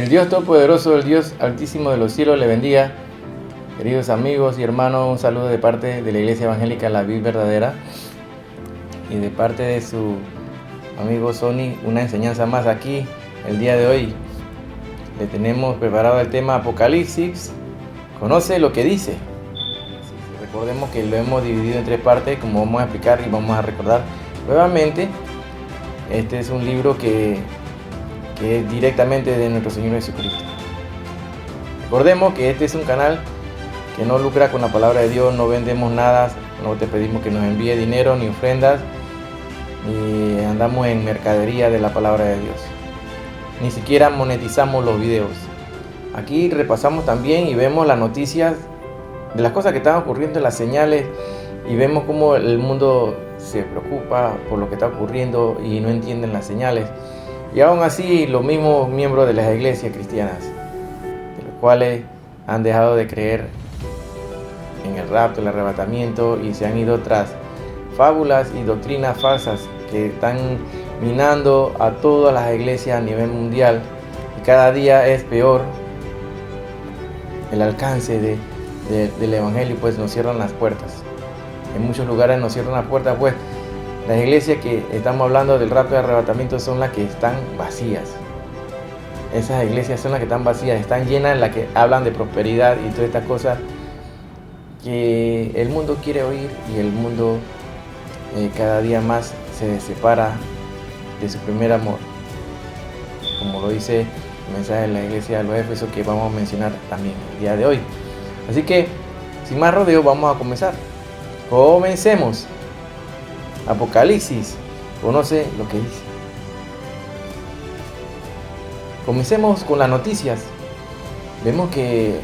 El Dios Todopoderoso, el Dios Altísimo de los cielos le bendiga. Queridos amigos y hermanos, un saludo de parte de la Iglesia Evangélica La Vid Verdadera y de parte de su amigo Sony, una enseñanza más aquí. El día de hoy le tenemos preparado el tema Apocalipsis. Conoce lo que dice. Recordemos que lo hemos dividido en tres partes, como vamos a explicar y vamos a recordar nuevamente. Este es un libro que es directamente de nuestro Señor Jesucristo. Recordemos que este es un canal que no lucra con la palabra de Dios, no vendemos nada, no te pedimos que nos envíe dinero ni ofrendas, ni andamos en mercadería de la palabra de Dios. Ni siquiera monetizamos los videos. Aquí repasamos también y vemos las noticias de las cosas que están ocurriendo, las señales, y vemos cómo el mundo se preocupa por lo que está ocurriendo y no entienden las señales. Y aún así los mismos miembros de las iglesias cristianas, de los cuales han dejado de creer en el rapto, el arrebatamiento, y se han ido tras fábulas y doctrinas falsas que están minando a todas las iglesias a nivel mundial. Y cada día es peor el alcance del evangelio, pues nos cierran las puertas. En muchos lugares nos cierran las puertas, pues las iglesias que estamos hablando del rapto y arrebatamiento son las que están vacías. Esas iglesias son las que están vacías, están llenas, las que hablan de prosperidad y todas estas cosas que el mundo quiere oír, y el mundo cada día más se separa de su primer amor, como lo dice el mensaje de la iglesia de los Éfesos, que vamos a mencionar también el día de hoy. Así que sin más rodeo vamos a comenzar. Comencemos. Apocalipsis, conoce lo que dice. Comencemos con las noticias. Vemos que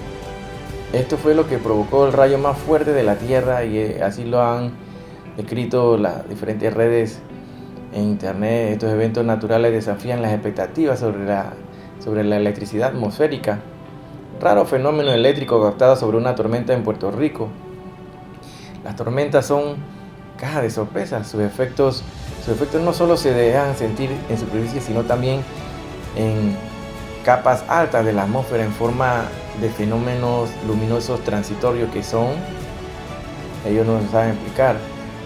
esto fue lo que provocó el rayo más fuerte de la tierra, y así lo han escrito las diferentes redes en internet. Estos eventos naturales desafían las expectativas sobre la electricidad atmosférica. Raro fenómeno eléctrico captado sobre una tormenta en Puerto Rico. Las tormentas son caja de sorpresas. Sus efectos no solo se dejan sentir en superficie, sino también en capas altas de la atmósfera en forma de fenómenos luminosos transitorios que son, ellos no saben explicar.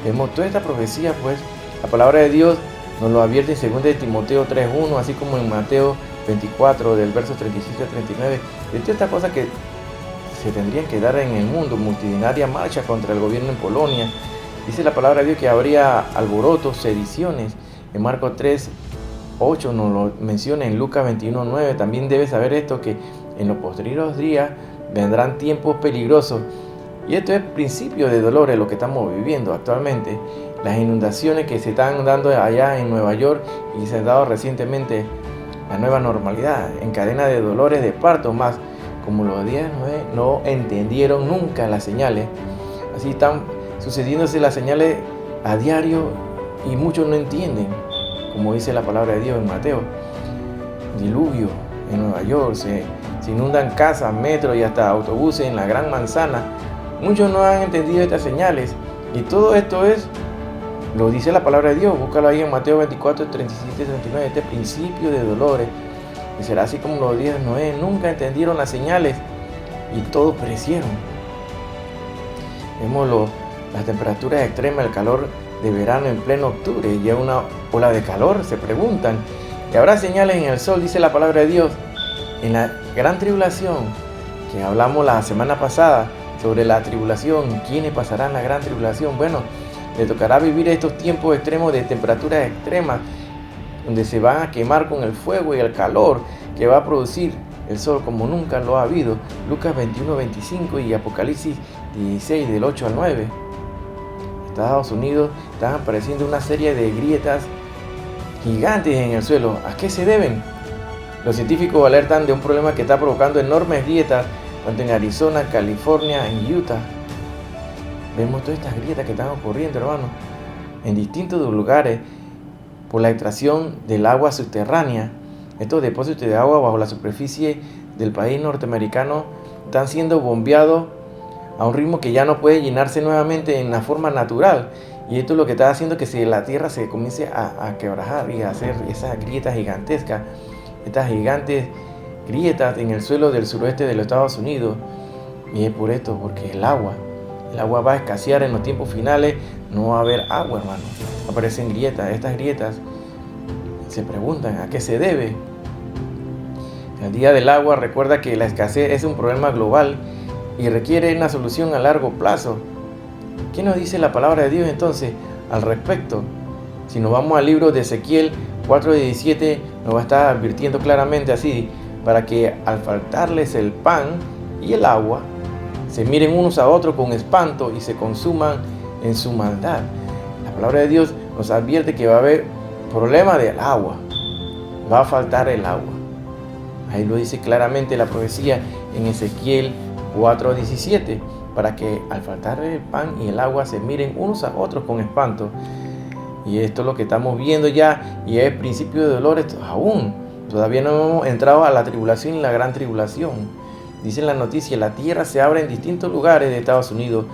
Vemos toda esta profecía, pues la palabra de Dios nos lo advierte en 2 de Timoteo 3:1, así como en Mateo 24 del verso 37 al 39, de todas estas cosas que se tendrían que dar en el mundo. Multitudinaria marcha contra el gobierno en Polonia. Dice la palabra de Dios que habría alborotos, sediciones. En Marcos 3:8 nos lo menciona, en Lucas 21:9. También debes saber esto, que en los posteriores días vendrán tiempos peligrosos. Y esto es principio de dolores, lo que estamos viviendo actualmente. Las inundaciones que se están dando allá en Nueva York, y se han dado recientemente la nueva normalidad, en cadena de dolores de parto, más como los días no entendieron nunca las señales. Así están sucediéndose las señales a diario, y muchos no entienden, como dice la palabra de Dios en Mateo. Diluvio en Nueva York, se inundan casas, metros y hasta autobuses en la Gran Manzana. Muchos no han entendido estas señales, y todo esto lo dice la palabra de Dios. Búscalo ahí en Mateo 24, 37 y 39. Este principio de dolores, y será así como los días de Noé. Nunca entendieron las señales y todos perecieron. Vemos las temperaturas extremas, el calor de verano en pleno octubre, y una ola de calor, se preguntan. Y habrá señales en el sol, dice la palabra de Dios. En la gran tribulación, que hablamos la semana pasada sobre la tribulación, ¿quiénes pasarán la gran tribulación? Bueno, le tocará vivir estos tiempos extremos de temperaturas extremas, donde se van a quemar con el fuego y el calor que va a producir el sol como nunca lo ha habido. Lucas 21:25 y Apocalipsis 16 del 8 al 9. Estados Unidos están apareciendo una serie de grietas gigantes en el suelo. ¿A qué se deben? Los científicos alertan de un problema que está provocando enormes grietas tanto en Arizona, California, en Utah. Vemos todas estas grietas que están ocurriendo, hermanos, en distintos lugares por la extracción del agua subterránea. Estos depósitos de agua bajo la superficie del país norteamericano están siendo bombeados a un ritmo que ya no puede llenarse nuevamente en la forma natural. Y esto es lo que está haciendo que la tierra se comience a quebrajar y a hacer esas grietas gigantescas, estas gigantes grietas en el suelo del suroeste de los Estados Unidos. Y es por esto, porque el agua va a escasear en los tiempos finales, no va a haber agua, hermano. Aparecen grietas. Estas grietas se preguntan a qué se debe. El día del agua recuerda que la escasez es un problema global y requiere una solución a largo plazo. ¿Qué nos dice la palabra de Dios entonces al respecto? Si nos vamos al libro de Ezequiel 4:17, nos va a estar advirtiendo claramente así: para que al faltarles el pan y el agua, se miren unos a otros con espanto y se consuman en su maldad. La palabra de Dios nos advierte que va a haber problema del agua, va a faltar el agua. Ahí lo dice claramente la profecía en Ezequiel 4:17, para que al faltar el pan y el agua se miren unos a otros con espanto. Y esto es lo que estamos viendo ya, y es principio de dolores aún. Todavía no hemos entrado a la tribulación y la gran tribulación. Dice en la noticia: la tierra se abre en distintos lugares de Estados Unidos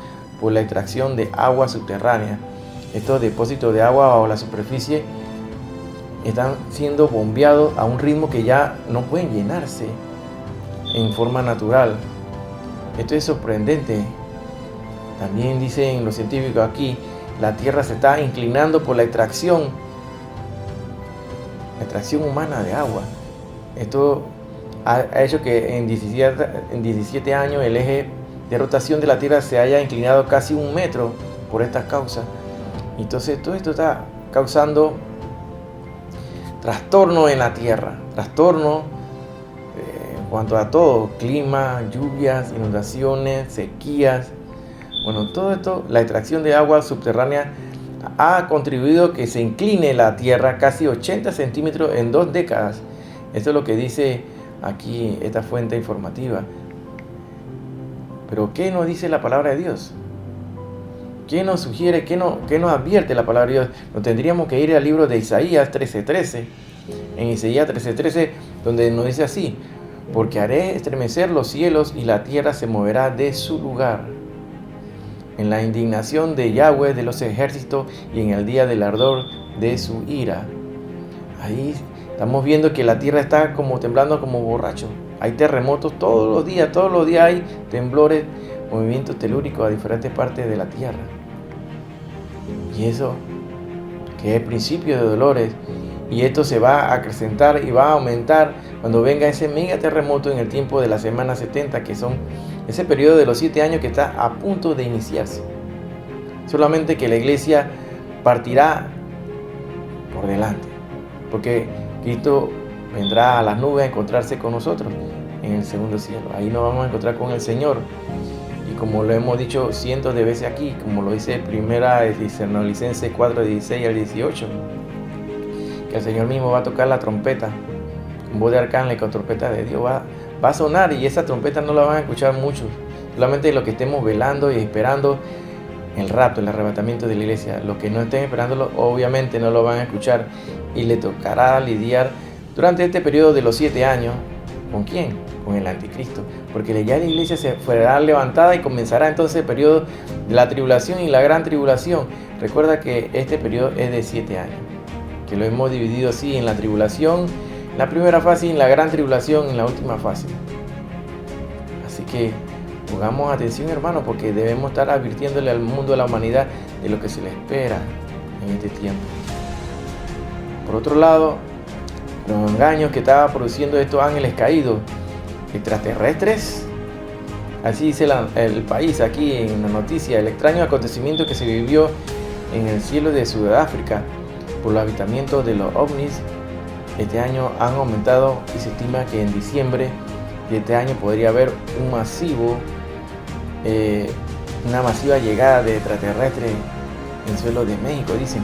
por la extracción de agua subterránea. Estos depósitos de agua bajo la superficie están siendo bombeados a un ritmo que ya no pueden llenarse en forma natural. Esto es sorprendente. También dicen los científicos aquí: la tierra se está inclinando por la extracción humana de agua. Esto ha hecho que en 17 años el eje de rotación de la tierra se haya inclinado casi 1 metro por estas causas. Entonces todo esto está causando trastorno en la tierra, trastorno en cuanto a todo: clima, lluvias, inundaciones, sequías. Bueno, todo esto, la extracción de agua subterránea ha contribuido a que se incline la tierra casi 80 centímetros en 2 décadas. Esto es lo que dice aquí esta fuente informativa. Pero ¿qué nos dice la palabra de Dios? ¿Qué nos sugiere? ¿Qué nos advierte la palabra de Dios? Nos tendríamos que ir al libro de Isaías 13:13. En Isaías 13:13, donde nos dice así: porque haré estremecer los cielos y la tierra se moverá de su lugar en la indignación de Yahweh de los ejércitos y en el día del ardor de su ira. Ahí estamos viendo que la tierra está como temblando como borracho. Hay terremotos todos los días hay temblores, movimientos telúricos a diferentes partes de la tierra. Y eso, que es principio de dolores, y esto se va a acrecentar y va a aumentar cuando venga ese mega terremoto en el tiempo de la semana 70, que son ese periodo de los 7 años que está a punto de iniciarse. Solamente que la iglesia partirá por delante, porque Cristo vendrá a las nubes a encontrarse con nosotros en el segundo cielo. Ahí nos vamos a encontrar con el Señor. Y como lo hemos dicho cientos de veces aquí, como lo dice primera de Tesalonicenses 4:16 al 18, que el Señor mismo va a tocar la trompeta con voz de arcángel, con trompeta de Dios va a sonar, y esa trompeta no la van a escuchar muchos, solamente los que estemos velando y esperando el rapto, el arrebatamiento de la iglesia. Los que no estén esperándolo obviamente no lo van a escuchar, y le tocará lidiar durante este periodo de los 7 años. ¿Con quién? Con el anticristo, porque ya la iglesia se fuera levantada y comenzará entonces el periodo de la tribulación y la gran tribulación. Recuerda que este periodo es de 7 años, que lo hemos dividido así: en la tribulación, en la primera fase, y en la gran tribulación, en la última fase. Así que pongamos atención, hermanos, porque debemos estar advirtiéndole al mundo, a la humanidad, de lo que se le espera en este tiempo. Por otro lado, los engaños que estaba produciendo estos ángeles caídos, extraterrestres, así dice el país aquí en la noticia: el extraño acontecimiento que se vivió en el cielo de Sudáfrica por los avistamientos de los ovnis este año han aumentado, y se estima que en diciembre de este año podría haber una masiva llegada de extraterrestres en suelo de México, dicen.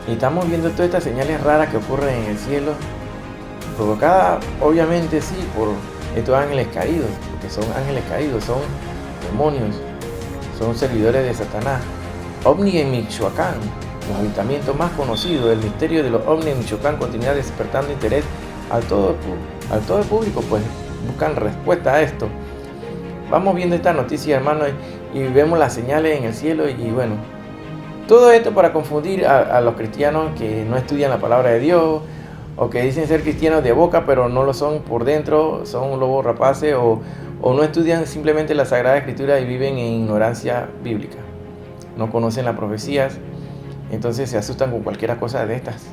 Y estamos viendo todas estas señales raras que ocurren en el cielo, provocadas obviamente sí por estos ángeles caídos, porque son ángeles caídos, son demonios, son servidores de Satanás. OVNI en Michoacán. Los avistamientos más conocidos, el misterio de los ovnis en Michoacán continúa despertando interés al todo el público, pues buscan respuesta a esto. Vamos viendo esta noticia, hermanos, y vemos las señales en el cielo, y bueno, todo esto para confundir a los cristianos que no estudian la palabra de Dios, o que dicen ser cristianos de boca, pero no lo son por dentro, son lobos rapaces, o no estudian simplemente la Sagrada Escritura y viven en ignorancia bíblica. No conocen las profecías, entonces se asustan con cualquier cosa de estas.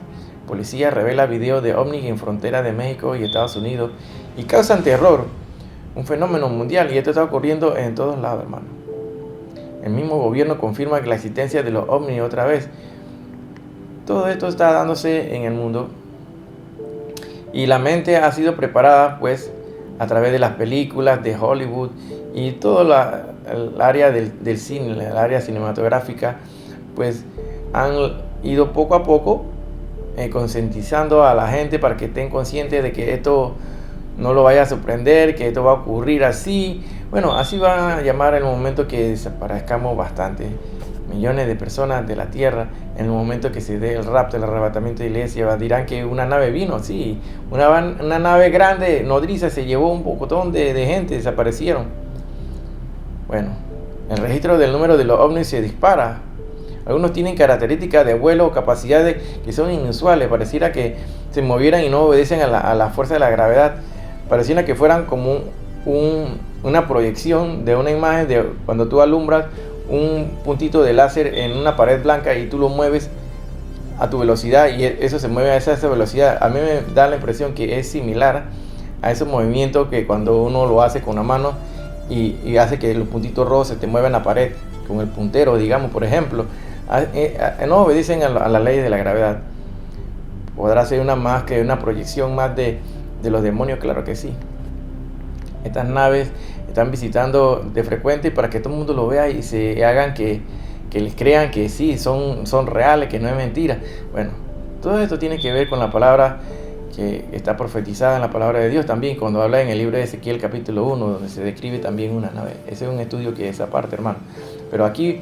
Policía revela videos de ovnis en frontera de México y Estados Unidos y causan terror, un fenómeno mundial, y esto está ocurriendo en todos lados, hermano. El mismo gobierno confirma que la existencia de los ovnis otra vez. Todo esto está dándose en el mundo y la mente ha sido preparada pues a través de las películas de Hollywood y toda el área del cine, el área cinematográfica, pues han ido poco a poco concientizando a la gente para que estén conscientes de que esto no lo vaya a sorprender, que esto va a ocurrir así. Bueno, así va a llamar el momento que desaparezcamos bastante, millones de personas de la tierra, en el momento que se dé el rapto, el arrebatamiento de la iglesia. Dirán que una nave vino, sí, una nave grande, nodriza, se llevó un pocotón de gente, desaparecieron. Bueno, el registro del número de los ovnis se dispara. Algunos tienen características de vuelo o capacidades que son inusuales. Pareciera que se movieran y no obedecen a la fuerza de la gravedad. Pareciera que fueran como una proyección de una imagen de cuando tú alumbras un puntito de láser en una pared blanca y tú lo mueves a tu velocidad y eso se mueve a esa velocidad. A mí me da la impresión que es similar a esos movimientos que cuando uno lo hace con la mano y hace que los puntitos rojos se te muevan en la pared con el puntero, digamos, por ejemplo. No obedecen a la ley de la gravedad. ¿Podrá ser más que una proyección más de los demonios? Claro que sí. Estas naves están visitando de frecuente para que todo el mundo lo vea y se hagan que les crean que sí, son reales, que no es mentira. Bueno, todo esto tiene que ver con la palabra que está profetizada en la palabra de Dios también, cuando habla en el libro de Ezequiel capítulo 1, donde se describe también una nave. Ese es un estudio que es aparte, hermano. Pero aquí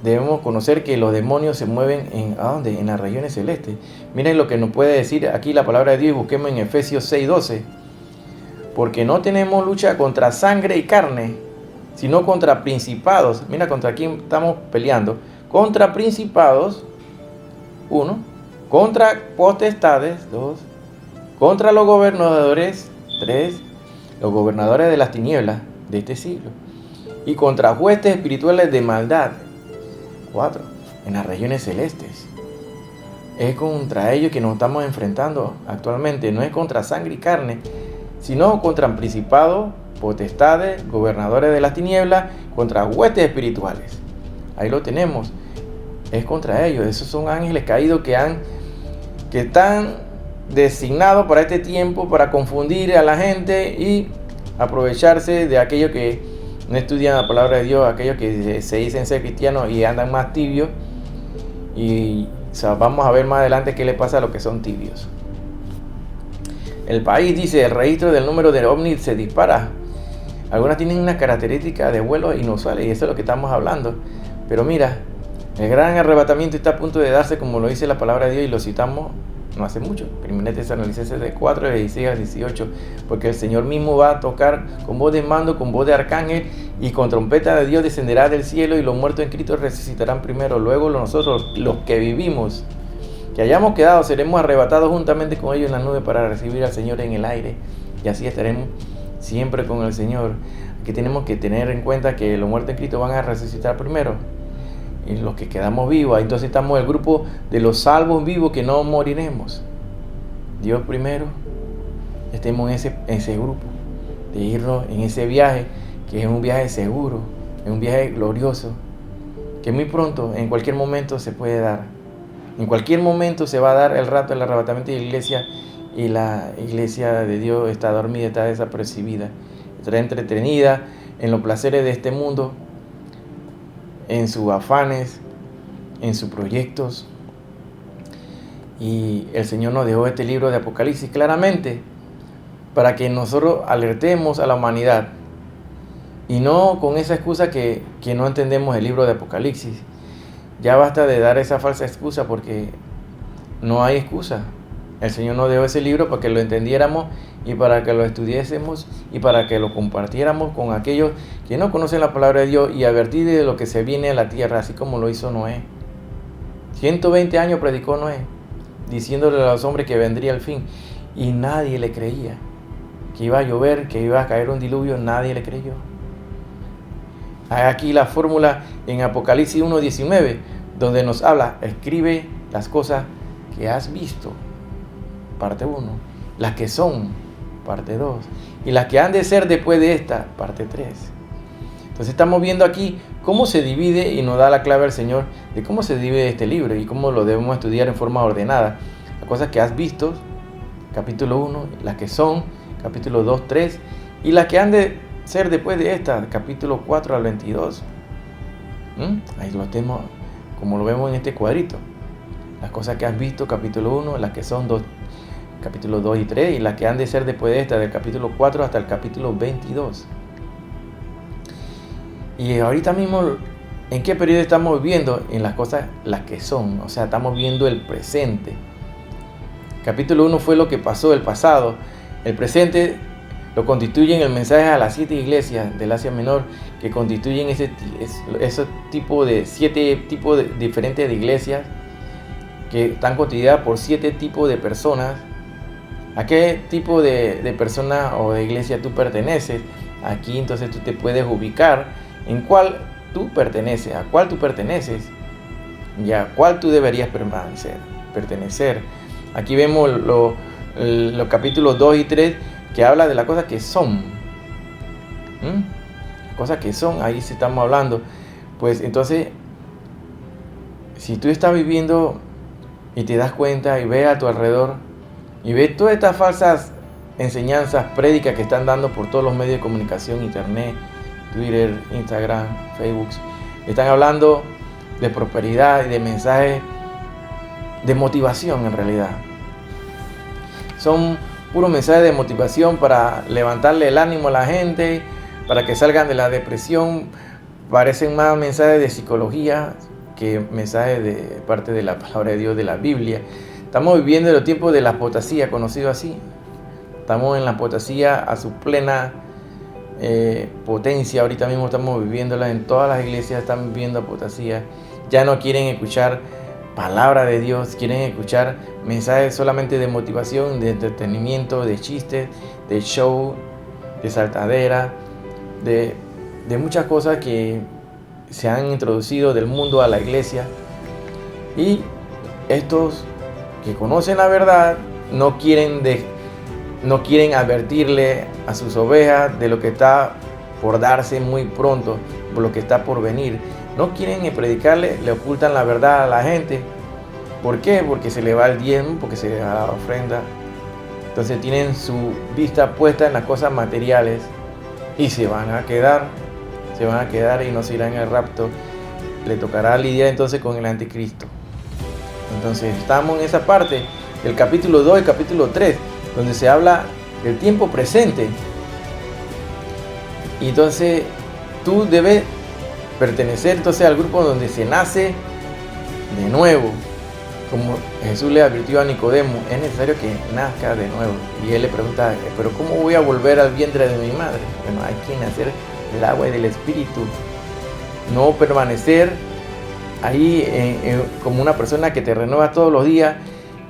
debemos conocer que los demonios se mueven ¿a dónde? En las regiones celestes. Miren lo que nos puede decir aquí la palabra de Dios y busquemos en Efesios 6:12. Porque no tenemos lucha contra sangre y carne, sino contra principados. Mira contra quién estamos peleando. Contra principados, 1. Contra potestades, 2. Contra los gobernadores, 3. Los gobernadores de las tinieblas de este siglo. Y contra huestes espirituales de maldad, 4. En las regiones celestes. Es contra ellos que nos estamos enfrentando actualmente. No es contra sangre y carne, sino contra principados, potestades, gobernadores de las tinieblas, contra huestes espirituales. Ahí lo tenemos. Es contra ellos. Esos son ángeles caídos que están designados para este tiempo, para confundir a la gente y aprovecharse de aquellos que no estudian la palabra de Dios, aquellos que se dicen ser cristianos y andan más tibios. Y vamos a ver más adelante qué le pasa a los que son tibios. El país dice, el registro del número de ovnis se dispara. Algunas tienen una característica de vuelos inusuales y eso es lo que estamos hablando. Pero mira, el gran arrebatamiento está a punto de darse, como lo dice la palabra de Dios y lo citamos no hace mucho. 1 Tesalonicenses 4, de 16 al 18. Porque el Señor mismo va a tocar con voz de mando, con voz de arcángel y con trompeta de Dios descenderá del cielo y los muertos en Cristo resucitarán primero. Luego nosotros, los que vivimos, que hayamos quedado, seremos arrebatados juntamente con ellos en las nubes para recibir al Señor en el aire. Y así estaremos siempre con el Señor. Aquí tenemos que tener en cuenta que los muertos en Cristo van a resucitar primero. Y los que quedamos vivos, entonces estamos en el grupo de los salvos vivos que no moriremos. Dios primero, estemos en ese grupo, de irnos en ese viaje, que es un viaje seguro, es un viaje glorioso, que muy pronto, en cualquier momento se puede dar. En cualquier momento se va a dar el rato del arrebatamiento de la iglesia y la iglesia de Dios está dormida, está desapercibida, está entretenida en los placeres de este mundo, en sus afanes, en sus proyectos. Y el Señor nos dejó este libro de Apocalipsis claramente para que nosotros alertemos a la humanidad y no con esa excusa que no entendemos el libro de Apocalipsis. Ya basta de dar esa falsa excusa porque no hay excusa. El Señor nos dejó ese libro para que lo entendiéramos y para que lo estudiésemos y para que lo compartiéramos con aquellos que no conocen la palabra de Dios y advertir de lo que se viene a la tierra, así como lo hizo Noé. 120 años predicó Noé, diciéndole a los hombres que vendría el fin. Y nadie le creía. Que iba a llover, que iba a caer un diluvio, nadie le creyó. Hay aquí la fórmula en Apocalipsis 1:19, donde nos habla: escribe las cosas que has visto, parte 1, las que son, parte 2, y las que han de ser después de esta, parte 3. Entonces estamos viendo aquí cómo se divide, y nos da la clave al Señor de cómo se divide este libro y cómo lo debemos estudiar en forma ordenada. Las cosas que has visto, capítulo 1, las que son, capítulo 2, 3, y las que han de ser después de esta, capítulo 4 al 22. Ahí lo tenemos, como lo vemos en este cuadrito. Las cosas que has visto, capítulo 1, las que son, capítulo 2 y 3, y las que han de ser después de esta, del capítulo 4 hasta el capítulo 22. Y ahorita mismo, ¿en qué periodo estamos viviendo? En las cosas, las que son, o sea, estamos viendo el presente. Capítulo 1 fue lo que pasó, el pasado. El presente lo constituyen el mensaje a las 7 iglesias del Asia Menor, que constituyen ese tipo de 7 tipos diferentes de iglesias, que están constituidas por 7 tipos de personas. ¿A qué tipo de persona o de iglesia tú perteneces? Aquí entonces tú te puedes ubicar en cuál tú perteneces, a cuál tú perteneces y a cuál tú deberías pertenecer. Aquí vemos los capítulos 2 y 3 que habla de las cosas que son. Las cosas que son, ahí sí estamos hablando. Pues entonces, si tú estás viviendo y te das cuenta y ves a tu alrededor y ves todas estas falsas enseñanzas, prédicas que están dando por todos los medios de comunicación, internet, Twitter, Instagram, Facebook, están hablando de prosperidad y de mensajes de motivación. En realidad son puros mensajes de motivación para levantarle el ánimo a la gente, para que salgan de la depresión. Parecen más mensajes de psicología que mensajes de parte de la palabra de Dios, de la Biblia. Estamos viviendo los tiempos de la apostasía, conocido así. Estamos en la apostasía a su plena potencia. Ahorita mismo estamos viviéndola en todas las iglesias, están viviendo apostasía. Ya no quieren escuchar palabra de Dios, quieren escuchar mensajes solamente de motivación, de entretenimiento, de chistes, de show, de saltadera, de muchas cosas que se han introducido del mundo a la iglesia. Y estos que conocen la verdad no quieren advertirle a sus ovejas de lo que está por darse muy pronto, por lo que está por venir. No quieren predicarle, le ocultan la verdad a la gente. ¿Por qué? Porque se le va el diezmo, porque se le va la ofrenda. Entonces tienen su vista puesta en las cosas materiales y se van a quedar y no se irán al rapto. Le tocará lidiar entonces con el anticristo. Entonces estamos en esa parte del capítulo 2 y capítulo 3, donde se habla del tiempo presente. Y entonces tú debes pertenecer entonces al grupo donde se nace de nuevo. Como Jesús le advirtió a Nicodemo, es necesario que nazca de nuevo. Y él le pregunta, pero ¿cómo voy a volver al vientre de mi madre? Bueno, hay que nacer del agua y del Espíritu. No permanecer ahí como una persona que te renueva todos los días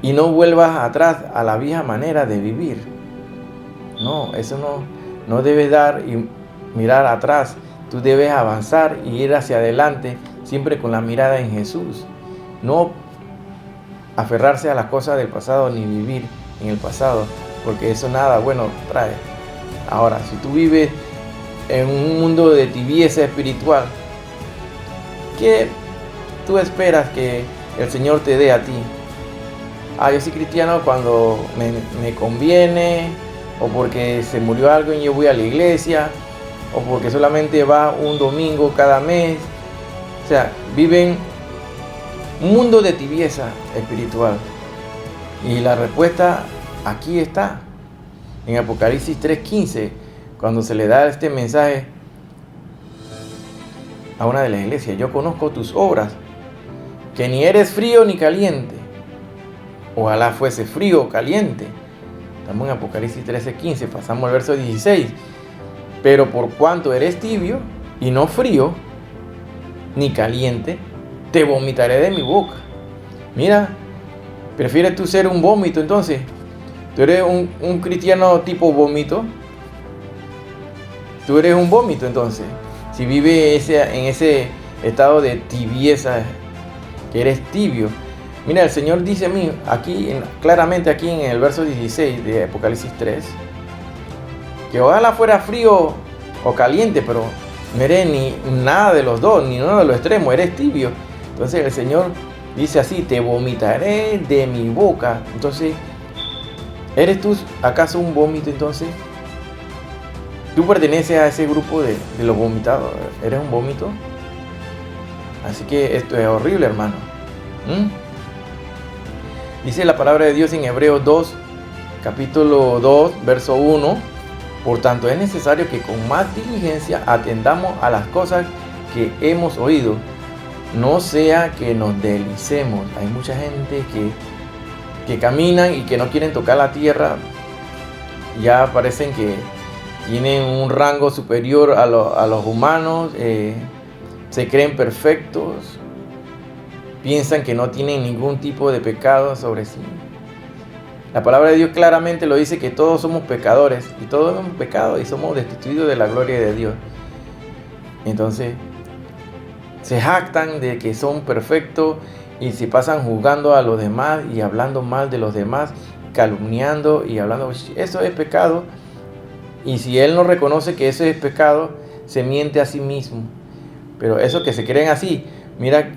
y no vuelvas atrás a la vieja manera de vivir. No, eso no debes dar y mirar atrás. Tú debes avanzar y ir hacia adelante, siempre con la mirada en Jesús. No aferrarse a las cosas del pasado ni vivir en el pasado, porque eso nada bueno trae. Ahora, si tú vives en un mundo de tibieza espiritual, ¿qué tú esperas que el Señor te dé a ti? Yo soy cristiano cuando me conviene, o porque se murió alguien y yo voy a la iglesia, o porque solamente va un domingo cada mes. O sea, viven un mundo de tibieza espiritual. Y la respuesta aquí está, en Apocalipsis 3:15, cuando se le da este mensaje a una de las iglesias: yo conozco tus obras, que ni eres frío ni caliente. Ojalá fuese frío o caliente. Estamos en Apocalipsis 13:15, pasamos al verso 16. Pero por cuanto eres tibio y no frío ni caliente, te vomitaré de mi boca. Mira, ¿Prefieres tú ser un vómito entonces? ¿Tú eres un cristiano tipo vómito? Tú eres un vómito entonces. Si vives en ese estado de tibieza, que eres tibio. Mira, el Señor dice a mí, claramente aquí en el verso 16 de Apocalipsis 3, que ojalá fuera frío o caliente, pero no eres ni nada de los dos, ni uno de los extremos, eres tibio. Entonces el Señor dice así, te vomitaré de mi boca. Entonces, ¿eres tú acaso un vómito entonces? ¿Tú perteneces a ese grupo de los vomitados? ¿Eres un vómito? Así que esto es horrible, hermano. Dice la palabra de Dios en Hebreos 2, capítulo 2, verso 1. Por tanto, es necesario que con más diligencia atendamos a las cosas que hemos oído, no sea que nos deslicemos. Hay mucha gente que caminan y que no quieren tocar la tierra. Ya parecen que tienen un rango superior a los humanos, se creen perfectos, piensan que no tienen ningún tipo de pecado sobre sí. La palabra de Dios claramente lo dice, que todos somos pecadores y todos hemos pecado y somos destituidos de la gloria de Dios. Entonces se jactan de que son perfectos y se pasan juzgando a los demás y hablando mal de los demás, calumniando y hablando. Eso es pecado. Y si él no reconoce que eso es pecado, se miente a sí mismo. Pero eso que se creen así, mira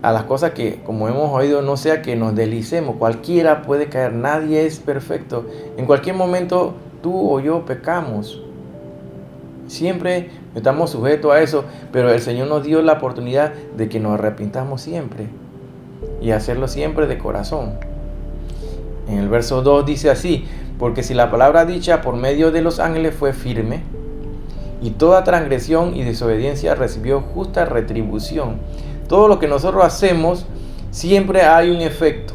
a las cosas que, como hemos oído, no sea que nos deslicemos. Cualquiera puede caer, nadie es perfecto. En cualquier momento tú o yo pecamos. Siempre estamos sujetos a eso, pero el Señor nos dio la oportunidad de que nos arrepintamos siempre y hacerlo siempre de corazón. En el verso 2 dice así: porque si la palabra dicha por medio de los ángeles fue firme, y toda transgresión y desobediencia recibió justa retribución. Todo lo que nosotros hacemos, siempre hay un efecto.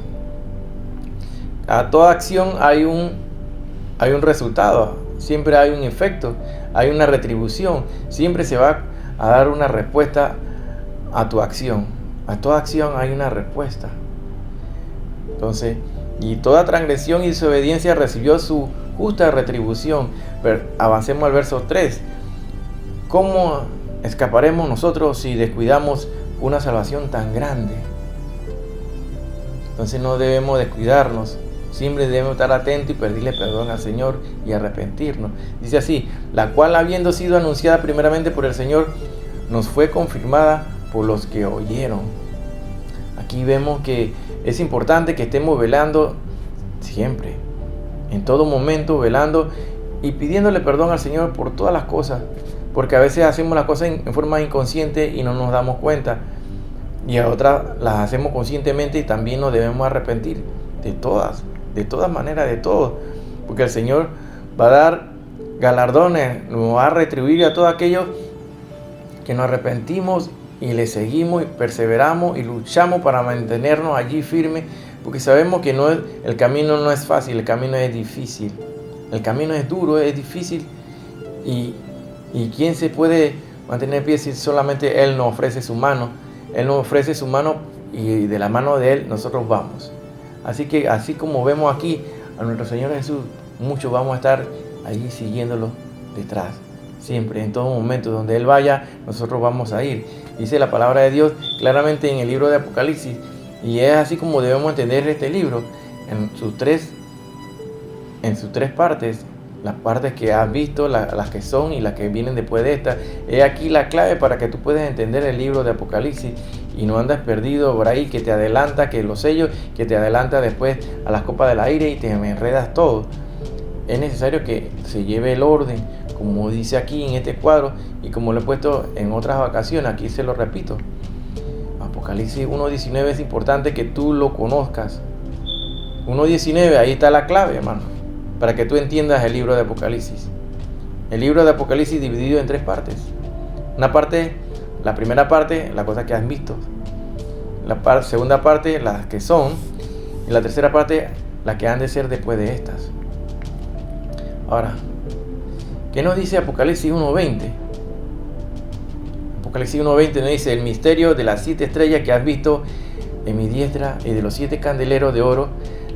A toda acción hay un resultado, siempre hay un efecto, hay una retribución. Siempre se va a dar una respuesta a tu acción. A toda acción hay una respuesta. Entonces, y toda transgresión y desobediencia recibió su justa retribución. Pero avancemos al verso 3. ¿Cómo escaparemos nosotros si descuidamos una salvación tan grande? Entonces no debemos descuidarnos. Siempre debemos estar atentos y pedirle perdón al Señor y arrepentirnos. Dice así: la cual, habiendo sido anunciada primeramente por el Señor, nos fue confirmada por los que oyeron. Aquí vemos que es importante que estemos velando siempre, en todo momento, velando y pidiéndole perdón al Señor por todas las cosas, porque a veces hacemos las cosas en forma inconsciente y no nos damos cuenta, y a otras las hacemos conscientemente y también nos debemos arrepentir de todas maneras, de todo, porque el Señor va a dar galardones, nos va a retribuir a todos aquellos que nos arrepentimos y le seguimos y perseveramos y luchamos para mantenernos allí firmes, porque sabemos que el camino no es fácil, el camino es difícil, el camino es duro, es difícil, y ¿quién se puede mantener pie si solamente Él nos ofrece su mano? Él nos ofrece su mano y de la mano de Él nosotros vamos. Así que así como vemos aquí a nuestro Señor Jesús, muchos vamos a estar allí siguiéndolo detrás. Siempre, en todo momento, donde Él vaya, nosotros vamos a ir. Dice la palabra de Dios claramente en el libro de Apocalipsis, y es así como debemos entender este libro, en sus tres partes. Las partes que has visto, las que son y las que vienen después de esta. Es aquí la clave para que tú puedas entender el libro de Apocalipsis y no andas perdido por ahí, que te adelanta, que los sellos, que te adelanta después a las copas del aire y te enredas todo. Es necesario que se lleve el orden, como dice aquí en este cuadro y como lo he puesto en otras ocasiones. Aquí se lo repito. Apocalipsis 1.19 es importante que tú lo conozcas. 1.19, ahí está la clave, hermano, para que tú entiendas el libro de Apocalipsis. El libro de Apocalipsis dividido en tres partes. Una parte, la primera parte, las cosas que has visto. La segunda parte, las que son. Y la tercera parte, las que han de ser después de estas. Ahora, ¿qué nos dice Apocalipsis 1.20? Apocalipsis 1.20 nos dice: el misterio de las 7 estrellas que has visto, en mi diestra, y de los 7 candeleros de oro,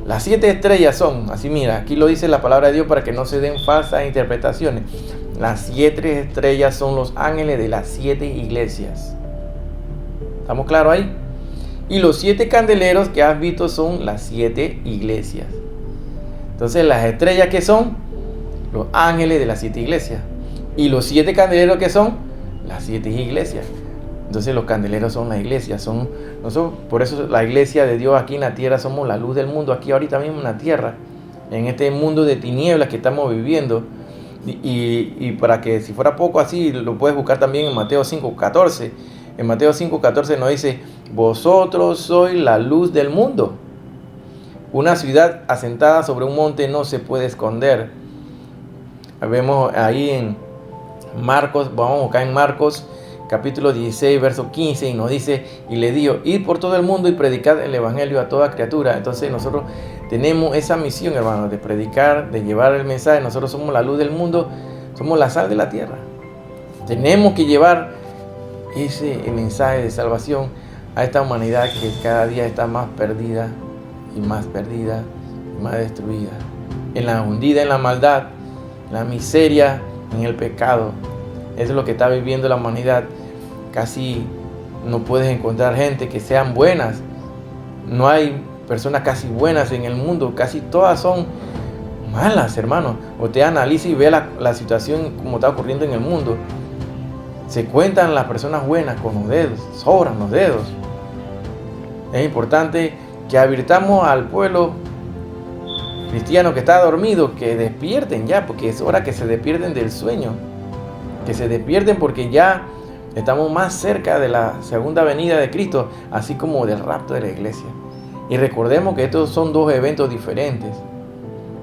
las 7 estrellas son, así mira, aquí lo dice la palabra de Dios para que no se den falsas interpretaciones. Las 7 estrellas son los ángeles de las 7 iglesias. ¿Estamos claros ahí? Y los 7 candeleros que has visto son las 7 iglesias. Entonces, las estrellas que son los ángeles de las 7 iglesias. Y los 7 candeleros que son las 7 iglesias. Entonces, los candeleros son las iglesias. Nosotros, por eso la iglesia de Dios aquí en la tierra somos la luz del mundo. Aquí ahorita mismo en la tierra. En este mundo de tinieblas que estamos viviendo. Y para que si fuera poco así, lo puedes buscar también en Mateo 5:14. En Mateo 5:14 nos dice: vosotros sois la luz del mundo. Una ciudad asentada sobre un monte no se puede esconder. Vemos ahí en Marcos, vamos a buscar en Marcos capítulo 16, verso 15, y nos dice: y le dijo, id por todo el mundo y predicad el evangelio a toda criatura. Entonces nosotros tenemos esa misión, hermanos, de predicar, de llevar el mensaje. Nosotros somos la luz del mundo, somos la sal de la tierra. Tenemos que llevar ese mensaje de salvación a esta humanidad que cada día está más perdida y más destruida, en la hundida, en la maldad, en la miseria, en el pecado. Eso es lo que está viviendo la humanidad. Casi no puedes encontrar gente que sean buenas. No hay personas casi buenas en el mundo. Casi todas son malas, hermano. Usted analiza y ve la situación como está ocurriendo en el mundo. Se cuentan las personas buenas con los dedos. Sobran los dedos. Es importante que advirtamos al pueblo cristiano que está dormido, que despierten ya, porque es hora que se despierten del sueño. Que se despierten porque ya estamos más cerca de la segunda venida de Cristo, así como del rapto de la iglesia. Y recordemos que estos son dos eventos diferentes,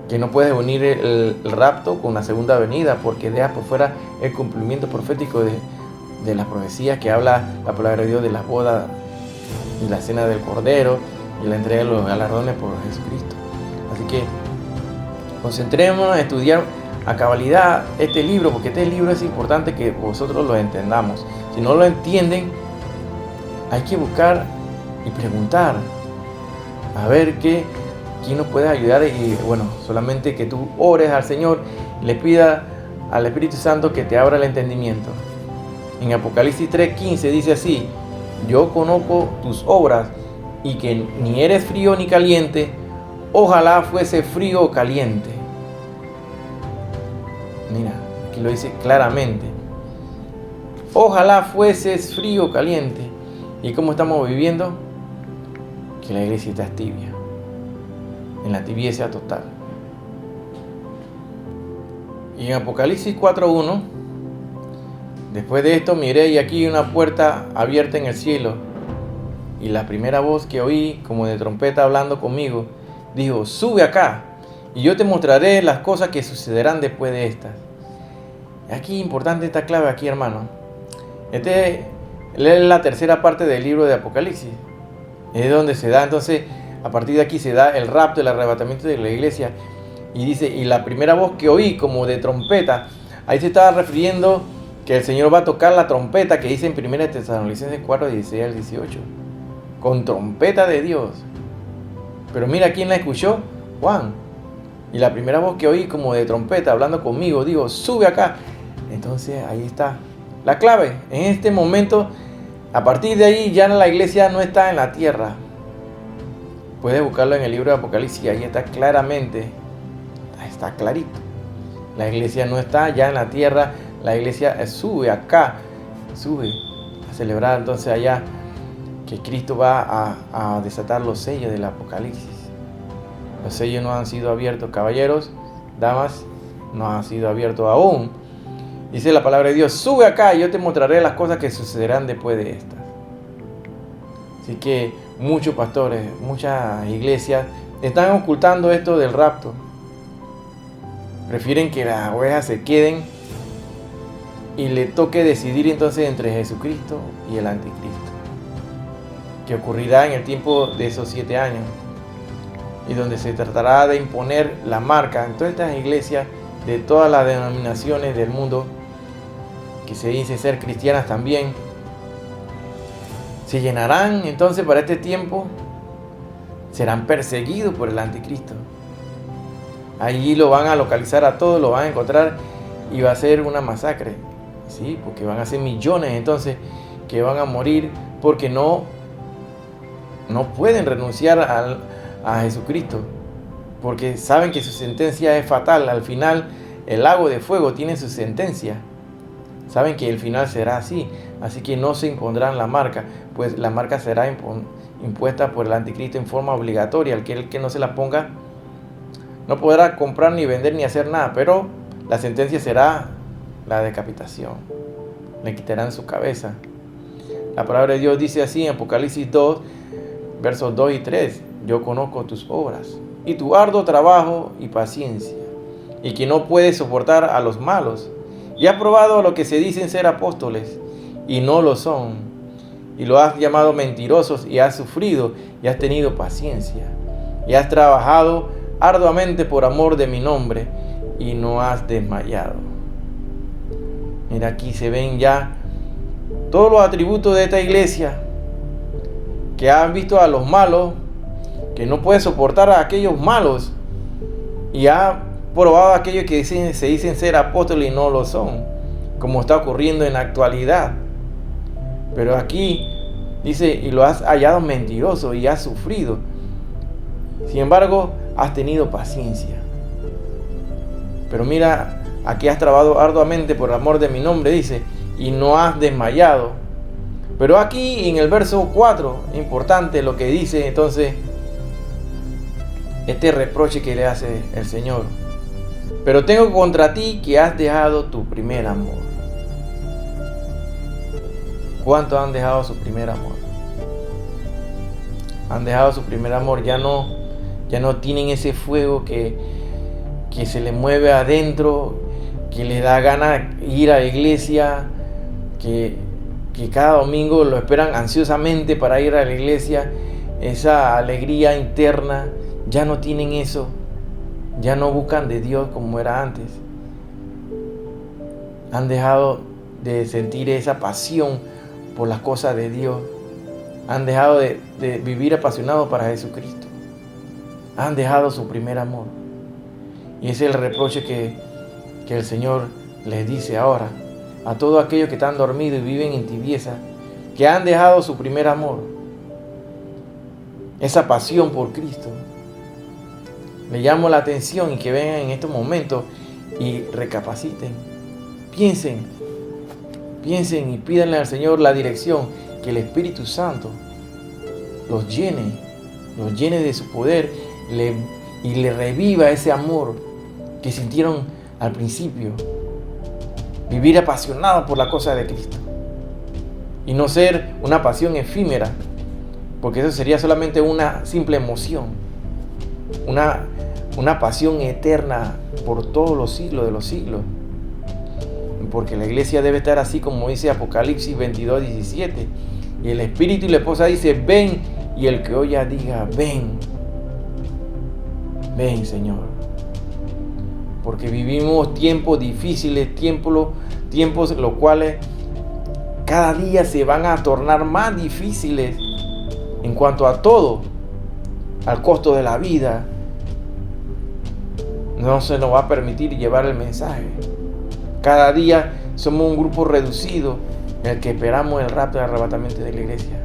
que no puedes unir el rapto con la segunda venida, porque deja por fuera el cumplimiento profético de las profecías que habla la palabra de Dios de las bodas y la cena del Cordero y la entrega de los galardones por Jesucristo. Así que concentrémonos en estudiar a cabalidad este libro, porque este libro es importante que vosotros lo entendamos. Si no lo entienden, hay que buscar y preguntar a ver quién nos puede ayudar. Y bueno, solamente que tú ores al Señor y le pida al Espíritu Santo que te abra el entendimiento. En Apocalipsis 3:15 dice así: yo conozco tus obras y que ni eres frío ni caliente. Ojalá fuese frío o caliente. Mira, aquí lo dice claramente. Ojalá fueses frío o caliente. ¿Y cómo estamos viviendo? Que la iglesia está tibia, en la tibieza total. Y en Apocalipsis 4:1, después de esto miré y aquí una puerta abierta en el cielo, y la primera voz que oí como de trompeta hablando conmigo dijo: sube acá y yo te mostraré las cosas que sucederán después de estas. Aquí importante esta clave aquí, hermano. Es la tercera parte del libro de Apocalipsis. Es donde se da, entonces, a partir de aquí se da el rapto, el arrebatamiento de la iglesia. Y dice, y la primera voz que oí como de trompeta, ahí se estaba refiriendo que el Señor va a tocar la trompeta que dice en 1 Tesalonicenses 4:16 al 18. Con trompeta de Dios. Pero mira quién la escuchó: Juan. Y la primera voz que oí como de trompeta hablando conmigo, digo: sube acá. Entonces ahí está la clave. En este momento, a partir de ahí ya la iglesia no está en la tierra. Puedes buscarlo en el libro de Apocalipsis, ahí está claramente, está clarito. La iglesia no está ya en la tierra, la iglesia sube acá, sube a celebrar entonces allá que Cristo va a desatar los sellos del Apocalipsis. Los sellos no han sido abiertos, caballeros, damas, no han sido abiertos aún. Dice la palabra de Dios: sube acá y yo te mostraré las cosas que sucederán después de estas. Así que muchos pastores, muchas iglesias están ocultando esto del rapto. Prefieren que las ovejas se queden y le toque decidir entonces entre Jesucristo y el anticristo, que ocurrirá en el tiempo de esos 7 años, y donde se tratará de imponer la marca en todas estas iglesias de todas las denominaciones del mundo que se dicen ser cristianas también. se llenarán entonces para este tiempo, serán perseguidos por el anticristo. Allí lo van a localizar a todos, lo van a encontrar y va a ser una masacre, ¿sí? Porque van a ser millones entonces que van a morir porque no pueden renunciar a Jesucristo, porque saben que su sentencia es fatal. Al final, el lago de fuego tiene su sentencia. Saben que el final será así que no se impondrán la marca, pues la marca será impuesta por el anticristo en forma obligatoria. El que no se la ponga no podrá comprar ni vender ni hacer nada, pero la sentencia será la decapitación. Le quitarán su cabeza. La palabra de Dios dice así en Apocalipsis 2, versos 2 y 3. Yo conozco tus obras y tu arduo trabajo y paciencia, y que no puedes soportar a los malos, y has probado a los que se dicen ser apóstoles y no lo son, y lo has llamado mentirosos, y has sufrido y has tenido paciencia, y has trabajado arduamente por amor de mi nombre y no has desmayado. Mira, aquí se ven ya todos los atributos de esta iglesia, que han visto a los malos, que no puede soportar a aquellos malos, y ha probado a aquellos que se dicen ser apóstoles y no lo son, como está ocurriendo en la actualidad. Pero aquí dice, y lo has hallado mentiroso y has sufrido. Sin embargo, has tenido paciencia. Pero mira, aquí has trabajado arduamente por amor de mi nombre, dice, y no has desmayado. Pero aquí en el verso 4, importante lo que dice entonces, este reproche que le hace el Señor. Pero tengo contra ti que has dejado tu primer amor. ¿Cuántos han dejado su primer amor? Han dejado su primer amor, ya no tienen ese fuego que se les mueve adentro, que les da ganas ir a la iglesia, que cada domingo lo esperan ansiosamente para ir a la iglesia, esa alegría interna. Ya no tienen eso, ya no buscan de Dios como era antes. Han dejado de sentir esa pasión por las cosas de Dios. Han dejado de vivir apasionados para Jesucristo. Han dejado su primer amor. Y ese es el reproche que el Señor les dice ahora a todos aquellos que están dormidos y viven en tibieza, que han dejado su primer amor, esa pasión por Cristo. Le llamo la atención y que vengan en estos momentos y recapaciten. Piensen y pídanle al Señor la dirección, que el Espíritu Santo los llene de su poder y le reviva ese amor que sintieron al principio. Vivir apasionado por la cosa de Cristo y no ser una pasión efímera, porque eso sería solamente una simple emoción. Una pasión eterna por todos los siglos de los siglos. Porque la iglesia debe estar así como dice Apocalipsis 22, 17. Y el Espíritu y la esposa dice, ven. Y el que oya diga, ven. Ven, Señor. Porque vivimos tiempos difíciles, tiempos los cuales cada día se van a tornar más difíciles en cuanto a todo, al costo de la vida. No se nos va a permitir llevar el mensaje. Cada día somos un grupo reducido en el que esperamos el rapto y el arrebatamiento de la iglesia.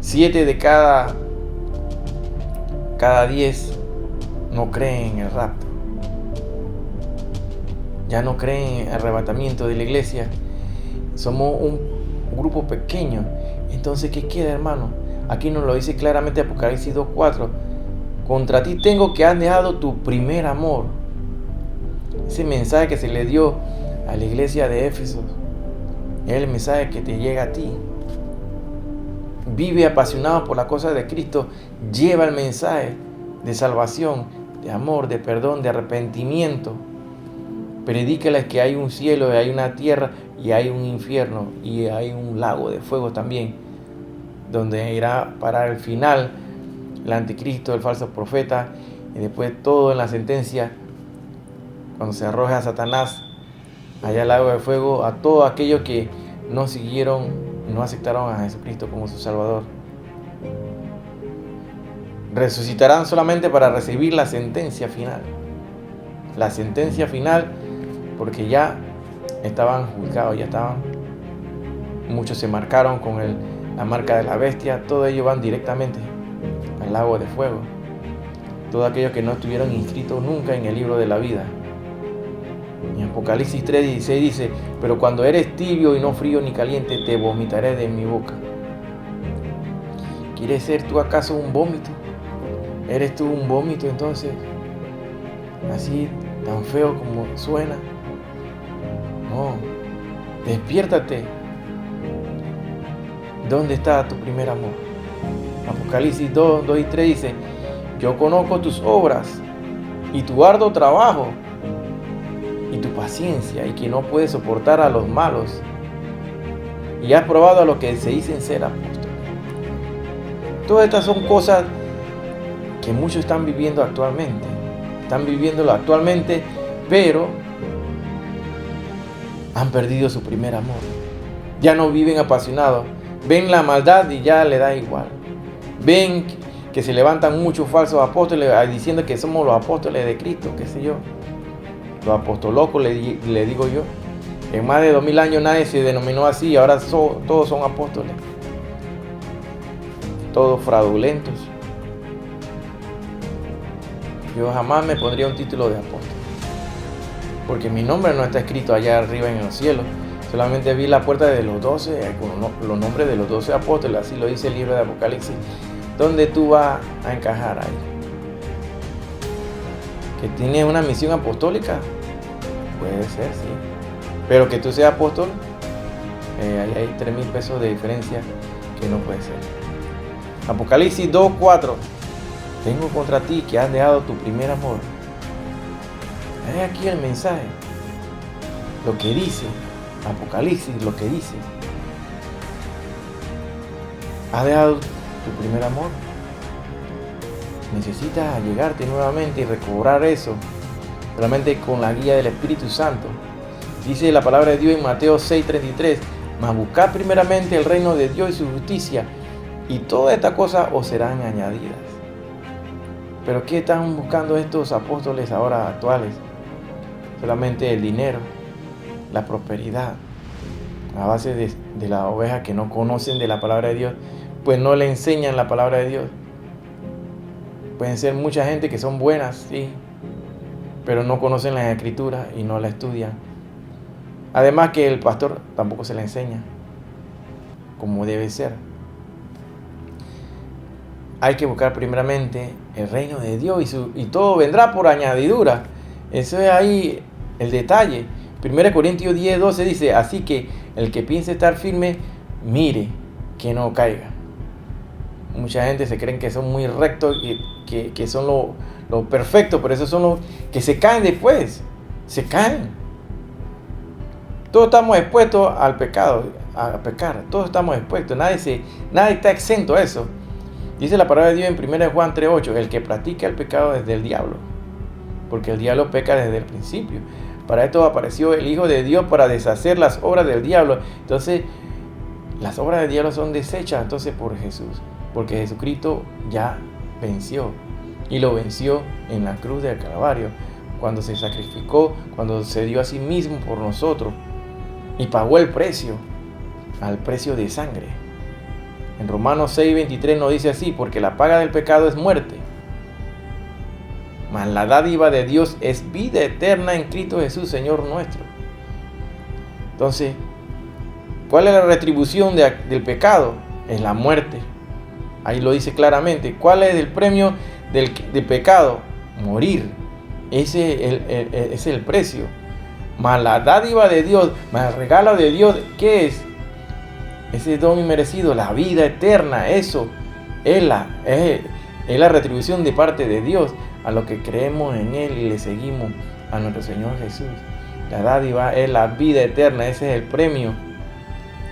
7 de cada 10 no creen en el rapto. Ya no creen en el arrebatamiento de la iglesia. Somos un grupo pequeño. Entonces, ¿qué queda, hermano? Aquí nos lo dice claramente Apocalipsis 2:4. Contra ti tengo que has dejado tu primer amor. Ese mensaje que se le dio a la iglesia de Éfeso es el mensaje que te llega a ti. Vive apasionado por la cosa de Cristo. Lleva el mensaje de salvación, de amor, de perdón, de arrepentimiento. Predícales que hay un cielo, y hay una tierra, y hay un infierno, y hay un lago de fuego también, donde irá para el final el anticristo, el falso profeta, y después todo en la sentencia, cuando se arroja a Satanás allá al lago de fuego, a todos aquellos que no siguieron no aceptaron a Jesucristo como su Salvador. Resucitarán solamente para recibir la sentencia final. La sentencia final, porque ya estaban juzgados, muchos se marcaron con la marca de la bestia. Todos ellos van directamente al lago de fuego. Todos aquellos que no estuvieron inscritos nunca en el libro de la vida. En Apocalipsis 3:16 dice: pero cuando eres tibio y no frío ni caliente, te vomitaré de mi boca. ¿Quieres ser tú acaso un vómito? ¿Eres tú un vómito entonces? Así tan feo como suena. No, despiértate. ¿Dónde está tu primer amor? Apocalipsis 2 y 3 dice: yo conozco tus obras y tu arduo trabajo y tu paciencia, y que no puedes soportar a los malos, y has probado a los que se dicen ser apóstoles. Todas estas son cosas que muchos están viviendo actualmente. Están viviéndolo actualmente, pero han perdido su primer amor. Ya no viven apasionados. Ven la maldad y ya le da igual. Ven que se levantan muchos falsos apóstoles diciendo que somos los apóstoles de Cristo, qué sé yo. Los apostolocos le digo yo. En más de 2000 años nadie se denominó así, ahora todos son apóstoles. Todos fraudulentos. Yo jamás me pondría un título de apóstol, porque mi nombre no está escrito allá arriba en los cielos. Solamente vi la puerta de los 12, con los nombres de los 12 apóstoles, así lo dice el libro de Apocalipsis. ¿Dónde tú vas a encajar ahí? ¿Que tienes una misión apostólica? Puede ser, sí. Pero que tú seas apóstol, ahí hay 3,000 pesos de diferencia que no puede ser. Apocalipsis 2:4. Tengo contra ti que has dejado tu primer amor. He aquí el mensaje. Lo que dice Apocalipsis, lo que dice. Has dejado tu primer amor. Necesitas allegarte nuevamente y recobrar eso, solamente con la guía del Espíritu Santo. Dice la palabra de Dios en Mateo 6:33: mas buscad primeramente el reino de Dios y su justicia, y todas estas cosas os serán añadidas. Pero ¿qué están buscando estos apóstoles ahora actuales? Solamente el dinero, la prosperidad, a base de las ovejas que no conocen de la palabra de Dios, pues no le enseñan la palabra de Dios. Pueden ser mucha gente que son buenas, sí, pero no conocen las escrituras y no la estudian. Además que el pastor tampoco se la enseña como debe ser. Hay que buscar primeramente el reino de Dios y todo vendrá por añadidura. Eso es ahí el detalle. 1 Corintios 10:12 dice: así que el que piense estar firme, mire que no caiga. Mucha gente se creen que son muy rectos, que son lo perfecto, pero esos son los que se caen después. Se caen. Todos estamos expuestos al pecado, a pecar. Todos estamos expuestos. Nadie está exento a eso. Dice la palabra de Dios en 1 Juan 3:8: el que practica el pecado es del diablo, porque el diablo peca desde el principio. Para esto apareció el Hijo de Dios, para deshacer las obras del diablo. Entonces, las obras del diablo son deshechas entonces por Jesús, porque Jesucristo ya venció, y lo venció en la cruz del Calvario, cuando se sacrificó, cuando se dio a sí mismo por nosotros, y pagó el precio, al precio de sangre. En Romanos 6:23 nos dice así: porque la paga del pecado es muerte, mas la dádiva de Dios es vida eterna en Cristo Jesús, Señor nuestro. Entonces, ¿cuál es la retribución del pecado? Es la muerte. Ahí lo dice claramente. ¿Cuál es el premio del pecado? Morir. Ese es el precio. Mas la dádiva de Dios, mas el regalo de Dios, ¿qué es? Ese don inmerecido, la vida eterna. Eso es la retribución de parte de Dios a los que creemos en Él y le seguimos a nuestro Señor Jesús. La dádiva es la vida eterna. Ese es el premio.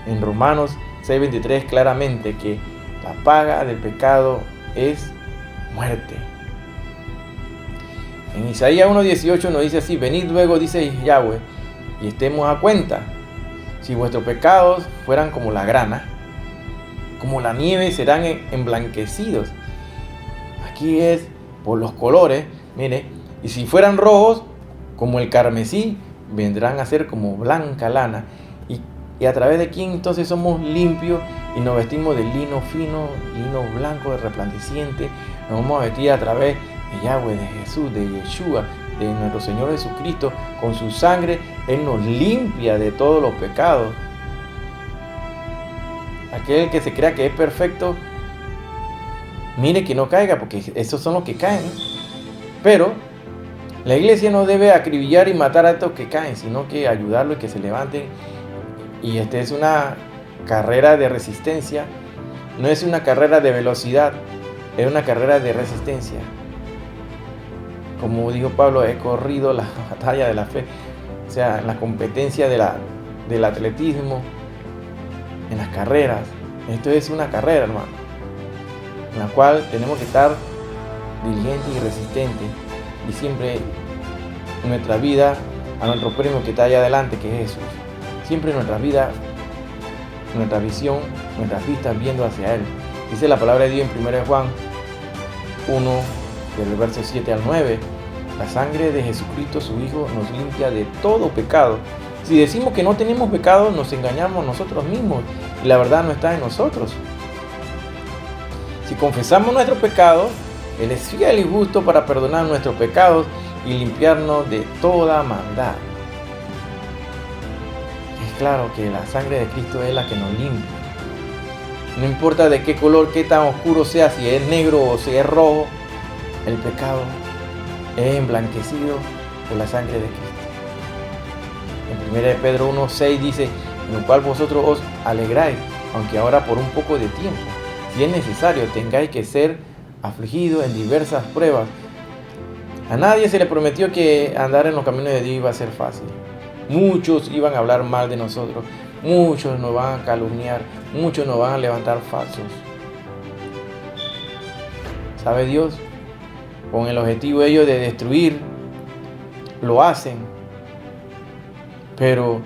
En Romanos 6:23 claramente que la paga del pecado es muerte. En Isaías 1:18 nos dice así: venid luego, dice Yahweh, y estemos a cuenta. Si vuestros pecados fueran como la grana, como la nieve serán emblanquecidos. Aquí es por los colores, mire, y si fueran rojos como el carmesí, vendrán a ser como blanca lana. Y a través de quién entonces somos limpios y nos vestimos de lino fino, lino blanco, de resplandeciente. Nos vamos a vestir a través de Yahweh, de Jesús, de Yeshua, de nuestro Señor Jesucristo. Con su sangre Él nos limpia de todos los pecados. Aquel que se crea que es perfecto, mire que no caiga, porque esos son los que caen. Pero la iglesia no debe acribillar y matar a estos que caen, sino que ayudarlos y que se levanten. Y esta es una carrera de resistencia, no es una carrera de velocidad, es una carrera de resistencia. Como dijo Pablo, he corrido la batalla de la fe, o sea, en la competencia del atletismo, en las carreras. Esto es una carrera, hermano, en la cual tenemos que estar diligentes y resistentes, y siempre nuestra vida a nuestro premio que está allá adelante, que es Jesús. Siempre nuestra vida, nuestra visión, nuestras vistas viendo hacia Él. Dice la palabra de Dios en 1 Juan 1, del verso 7 al 9. La sangre de Jesucristo, su Hijo, nos limpia de todo pecado. Si decimos que no tenemos pecado, nos engañamos nosotros mismos y la verdad no está en nosotros. Si confesamos nuestros pecados, Él es fiel y justo para perdonar nuestros pecados y limpiarnos de toda maldad. Es claro que la sangre de Cristo es la que nos limpia. No importa de qué color, qué tan oscuro sea, si es negro o si es rojo, el pecado es emblanquecido por la sangre de Cristo. En 1 Pedro 1:6 dice, en el cual vosotros os alegráis, aunque ahora por un poco de tiempo, si es necesario, tengáis que ser afligidos en diversas pruebas. A nadie se le prometió que andar en los caminos de Dios iba a ser fácil. Muchos iban a hablar mal de nosotros, muchos nos van a calumniar, muchos nos van a levantar falsos. ¿Sabe Dios? Con el objetivo ellos de destruir, lo hacen. Pero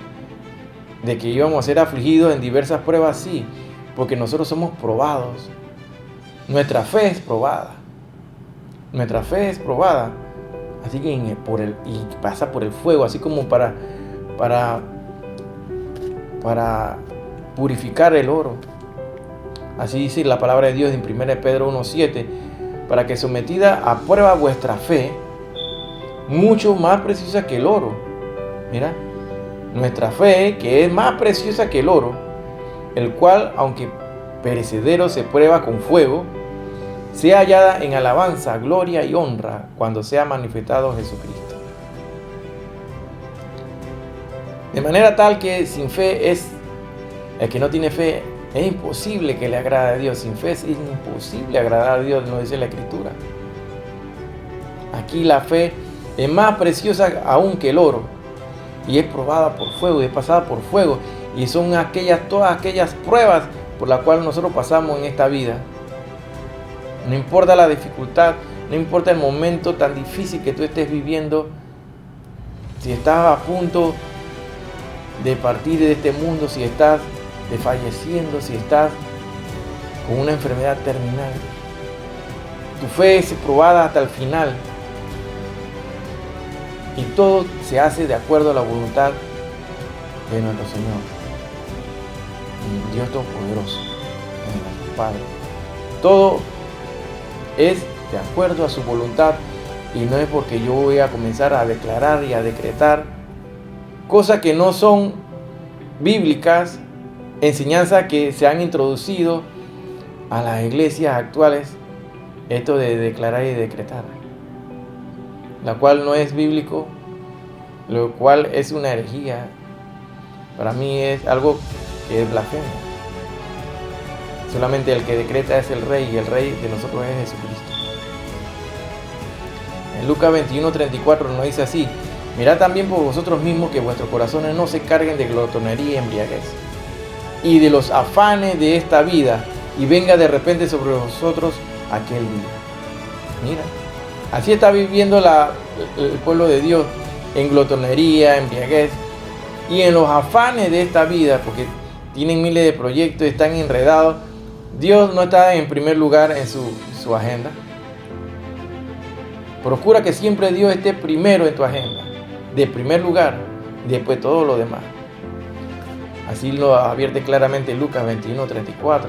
de que íbamos a ser afligidos en diversas pruebas, sí, porque nosotros somos probados. Nuestra fe es probada. Nuestra fe es probada. Así que y pasa por el fuego, así como para purificar el oro. Así dice la palabra de Dios en 1 Pedro 1:7, para que sometida a prueba vuestra fe, mucho más preciosa que el oro. Mira, nuestra fe, que es más preciosa que el oro, el cual, aunque perecedero, se prueba con fuego, sea hallada en alabanza, gloria y honra cuando sea manifestado Jesucristo. De manera tal que sin fe el que no tiene fe, es imposible que le agrade a Dios. Sin fe es imposible agradar a Dios, nos dice la Escritura. Aquí la fe es más preciosa aún que el oro, y es probada por fuego, y es pasada por fuego, y son todas aquellas pruebas por las cuales nosotros pasamos en esta vida. No importa la dificultad, no importa el momento tan difícil que tú estés viviendo, si estás a punto de partir de este mundo, si estás desfalleciendo, si estás con una enfermedad terminal, tu fe es probada hasta el final, y todo se hace de acuerdo a la voluntad de nuestro Señor, Dios Todopoderoso, nuestro Padre. Todo es de acuerdo a su voluntad, y no es porque yo voy a comenzar a declarar y a decretar cosas que no son bíblicas, enseñanzas que se han introducido a las iglesias actuales, esto de declarar y decretar, la cual no es bíblico, lo cual es una herejía. Para mí es algo que es blasfemo. Solamente el que decreta es el Rey, y el Rey de nosotros es Jesucristo. En Lucas 21:34 nos dice así: mirad también por vosotros mismos que vuestros corazones no se carguen de glotonería y embriaguez, y de los afanes de esta vida, y venga de repente sobre vosotros aquel día. Mira, así está viviendo el pueblo de Dios, en glotonería, embriaguez. y en los afanes de esta vida, porque tienen miles de proyectos, están enredados, Dios no está en primer lugar en su agenda. Procura que siempre Dios esté primero en tu agenda, de primer lugar, y después todo lo demás. Así lo advierte claramente Lucas 21:34.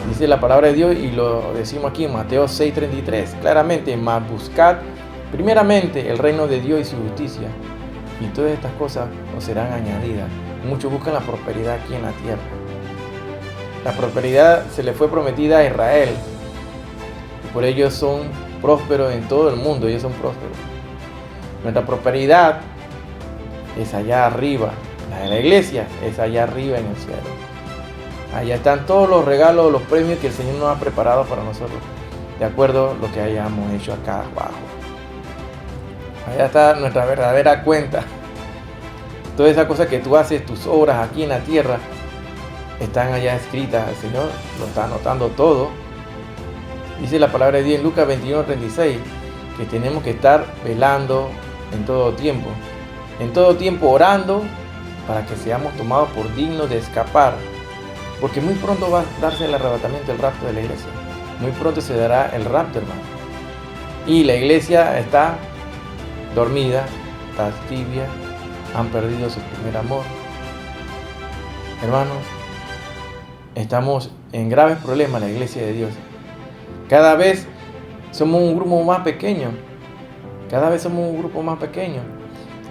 Dice la palabra de Dios y lo decimos aquí en Mateo 6:33. Claramente, mas buscad primeramente el reino de Dios y su justicia, y todas estas cosas os serán añadidas. Muchos buscan la prosperidad aquí en la tierra. La prosperidad se le fue prometida a Israel, y por ello son prósperos en todo el mundo. Ellos son prósperos. Nuestra prosperidad es allá arriba. La de la iglesia es allá arriba en el cielo. Allá están todos los regalos, los premios que el Señor nos ha preparado para nosotros, de acuerdo a lo que hayamos hecho acá abajo. Allá está nuestra verdadera cuenta. Todas esas cosas que tú haces, tus obras aquí en la tierra, están allá escritas. El Señor lo está anotando todo. Dice la palabra de Dios en Lucas 21:36, que tenemos que estar velando en todo tiempo. En todo tiempo orando para que seamos tomados por dignos de escapar. Porque muy pronto va a darse el arrebatamiento, el rapto de la iglesia. Muy pronto se dará el rapto, hermano. Y la iglesia está dormida, está tibia, han perdido su primer amor. Hermanos, estamos en graves problemas la iglesia de Dios. Cada vez somos un grupo más pequeño. Cada vez somos un grupo más pequeño.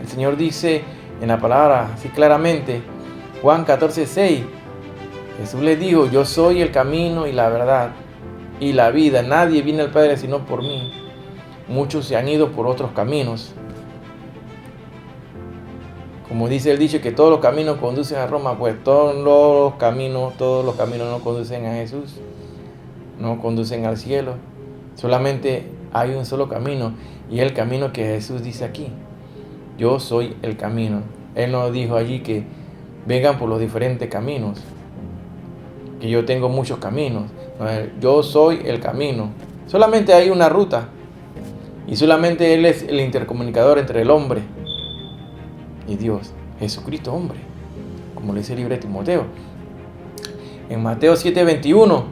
El Señor dice en la palabra así claramente, Juan 14:6, Jesús les dijo, yo soy el camino y la verdad y la vida. Nadie viene al Padre sino por mí. Muchos se han ido por otros caminos. Como dice el dicho que todos los caminos conducen a Roma, pues todos los caminos no conducen a Jesús, no conducen al cielo. Solamente hay un solo camino, y es el camino que Jesús dice aquí. Yo soy el camino. Él nos dijo allí que vengan por los diferentes caminos, que yo tengo muchos caminos. Yo soy el camino. Solamente hay una ruta, y solamente Él es el intercomunicador entre el hombre y Dios. Jesucristo hombre, como le dice el libro de Timoteo. En Mateo 7:21,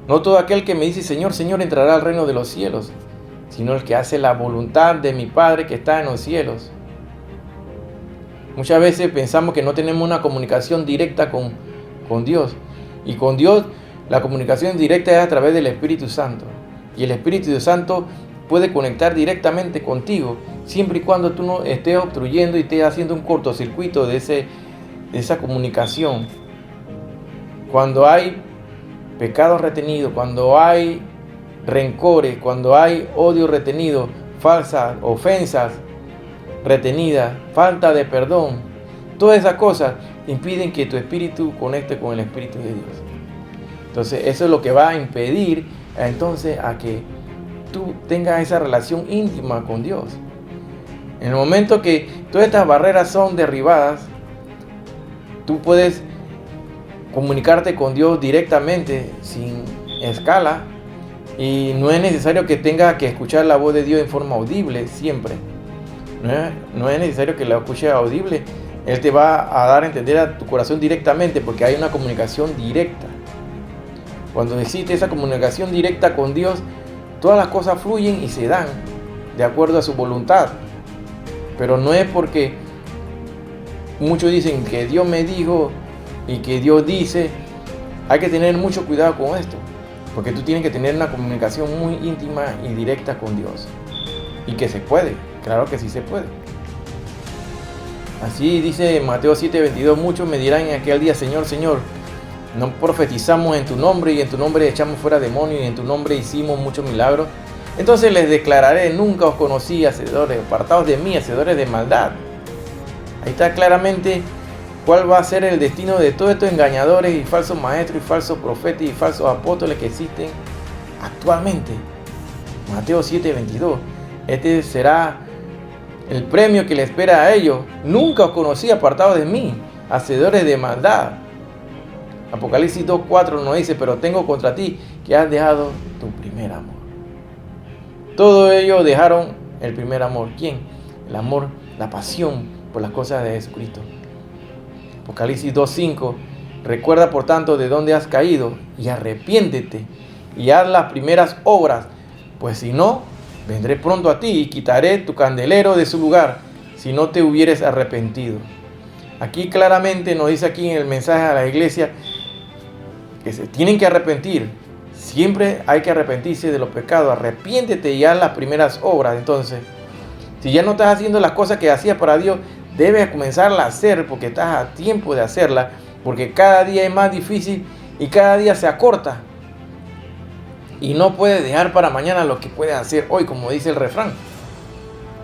no todo aquel que me dice Señor, Señor entrará al reino de los cielos, sino el que hace la voluntad de mi Padre que está en los cielos. Muchas veces pensamos que no tenemos una comunicación directa con Dios. Y con Dios la comunicación directa es a través del Espíritu Santo. Y el Espíritu Santo puede conectar directamente contigo, siempre y cuando tú no estés obstruyendo y estés haciendo un cortocircuito de esa comunicación. Cuando hay pecados retenidos, cuando hay rencores, cuando hay odio retenido, falsas ofensas retenidas, falta de perdón, todas esas cosas impiden que tu espíritu conecte con el Espíritu de Dios. Entonces eso es lo que va a impedir entonces a que tú tengas esa relación íntima con Dios. En el momento que todas estas barreras son derribadas, tú puedes comunicarte con Dios directamente, sin escala, y no es necesario que tengas que escuchar la voz de Dios en forma audible siempre. No es necesario que la escuches audible. Él te va a dar a entender a tu corazón directamente, porque hay una comunicación directa. Cuando existe esa comunicación directa con Dios, todas las cosas fluyen y se dan de acuerdo a su voluntad. Pero no es porque muchos dicen que Dios me dijo y que Dios dice. Hay que tener mucho cuidado con esto, porque tú tienes que tener una comunicación muy íntima y directa con Dios. Y que se puede, claro que sí se puede. Así dice Mateo 7:22, muchos me dirán en aquel día, Señor, Señor, no profetizamos en tu nombre, y en tu nombre echamos fuera demonios, y en tu nombre hicimos muchos milagros. Entonces les declararé, nunca os conocí, hacedores, apartados de mí, hacedores de maldad. Ahí está claramente cuál va a ser el destino de todos estos engañadores y falsos maestros y falsos profetas y falsos apóstoles que existen actualmente. Mateo 7:22. Este será el premio que le espera a ellos. Nunca os conocí, apartados de mí, hacedores de maldad. Apocalipsis 2:4 nos dice, pero tengo contra ti que has dejado tu primer amor. Todos ellos dejaron el primer amor. ¿Quién? El amor, la pasión por las cosas de Jesucristo. Apocalipsis 2:5. Recuerda por tanto de dónde has caído y arrepiéntete y haz las primeras obras, pues si no, vendré pronto a ti y quitaré tu candelero de su lugar si no te hubieres arrepentido. Aquí claramente nos dice aquí en el mensaje a la iglesia que se tienen que arrepentir. Siempre hay que arrepentirse de los pecados. Arrepiéntete y haz las primeras obras. Entonces, si ya no estás haciendo las cosas que hacías para Dios, debes comenzarlas a hacer porque estás a tiempo de hacerlas, porque cada día es más difícil y cada día se acorta. Y no puedes dejar para mañana lo que puedes hacer hoy, como dice el refrán.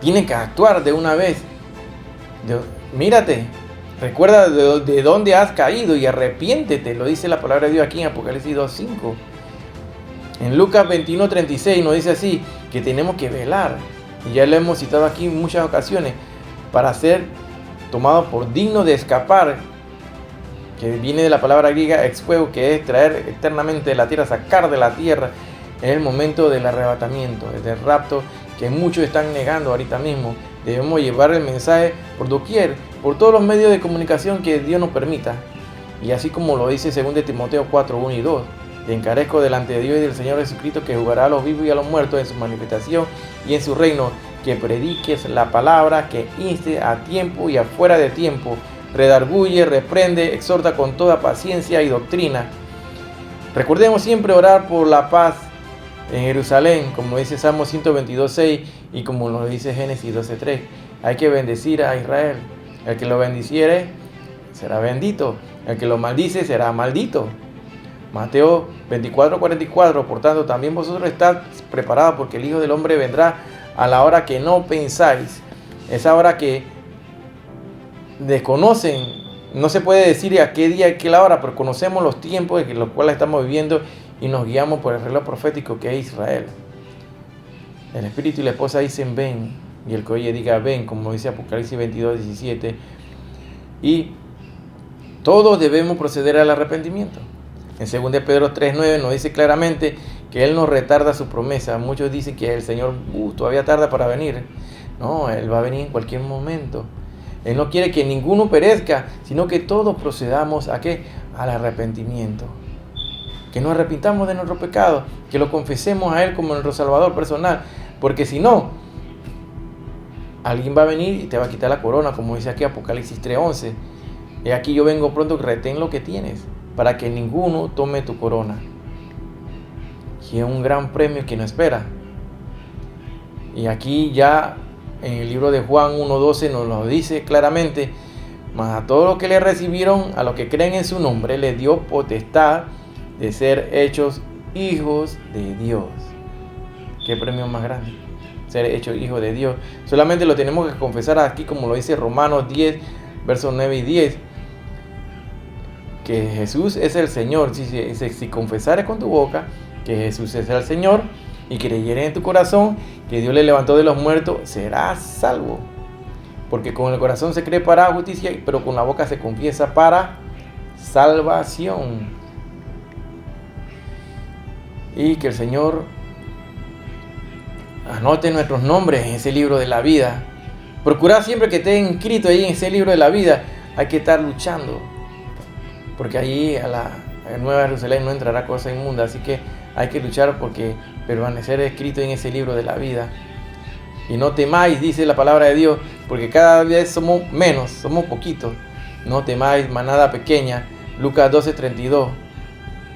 Tienes que actuar de una vez. Mírate, recuerda de dónde has caído y arrepiéntete. Lo dice la palabra de Dios aquí en Apocalipsis 2:5. En Lucas 21:36 nos dice así, que tenemos que velar. Y ya lo hemos citado aquí en muchas ocasiones, para ser tomados por dignos de escapar, que viene de la palabra griega ex fuego, que es traer eternamente de la tierra, sacar de la tierra, en el momento del arrebatamiento, del rapto, que muchos están negando ahorita mismo. Debemos llevar el mensaje por doquier, por todos los medios de comunicación que Dios nos permita. Y así como lo dice 2 Timoteo 4:1 y 2, te encarezco delante de Dios y del Señor Jesucristo, que juzgará a los vivos y a los muertos en su manifestación y en su reino, que prediques la palabra, que inste a tiempo y afuera de tiempo, redarguye, reprende, exhorta con toda paciencia y doctrina. Recordemos siempre orar por la paz en Jerusalén, como dice Salmo 122:6 y como lo dice Génesis 12:3. Hay que bendecir a Israel. El que lo bendiciere será bendito, el que lo maldice será maldito. Mateo 24:44. Por tanto, también vosotros estad preparados, porque el Hijo del Hombre vendrá a la hora que no pensáis. Esa hora que desconocen, no se puede decir a qué día y qué la hora, pero conocemos los tiempos en los cuales estamos viviendo y nos guiamos por el reloj profético que es Israel. El espíritu y la esposa dicen ven, y el que oye diga ven, como dice Apocalipsis 22:17. Y todos debemos proceder al arrepentimiento. En 2 Pedro 3:9 nos dice claramente que Él no retarda su promesa. Muchos dicen que el Señor todavía tarda para venir. No, Él va a venir en cualquier momento. Él no quiere que ninguno perezca, sino que todos procedamos ¿a qué? Al arrepentimiento. Que nos arrepintamos de nuestro pecado, que lo confesemos a Él como nuestro Salvador personal, porque si no, alguien va a venir y te va a quitar la corona, como dice aquí Apocalipsis 3:11. Y aquí yo vengo pronto, retén lo que tienes, para que ninguno tome tu corona. Y es un gran premio que nos espera. Y aquí ya en el libro de Juan 1:12 nos lo dice claramente: mas a todos los que le recibieron, a los que creen en su nombre, les dio potestad de ser hechos hijos de Dios. ¿Qué premio más grande? Ser hechos hijos de Dios. Solamente lo tenemos que confesar aquí, como lo dice Romanos 10, versos 9 y 10. Que Jesús es el Señor. Si confesares con tu boca que Jesús es el Señor y creyeres en tu corazón que Dios le levantó de los muertos, serás salvo. Porque con el corazón se cree para justicia, pero con la boca se confiesa para salvación. Y que el Señor anote nuestros nombres en ese libro de la vida. Procura siempre que esté inscrito ahí en ese libro de la vida. Hay que estar luchando, porque allí a la Nueva Jerusalén no entrará cosa inmunda. Así que hay que luchar porque permanecer escrito en ese libro de la vida. Y no temáis, dice la palabra de Dios, porque cada vez somos menos, somos poquitos. No temáis, manada pequeña. Lucas 12:32.